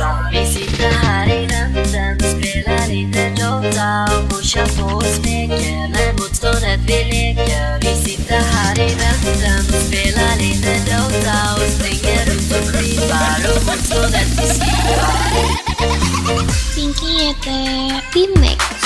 Dota. Vi sitter här i natten, spelar lite Dota och pushar på och smeker när motståndet vi leker. Vi sitter här i natten, spelar lite Dota och springer runt och creepar och motståndet vi slipar. Pinky heter Rimek.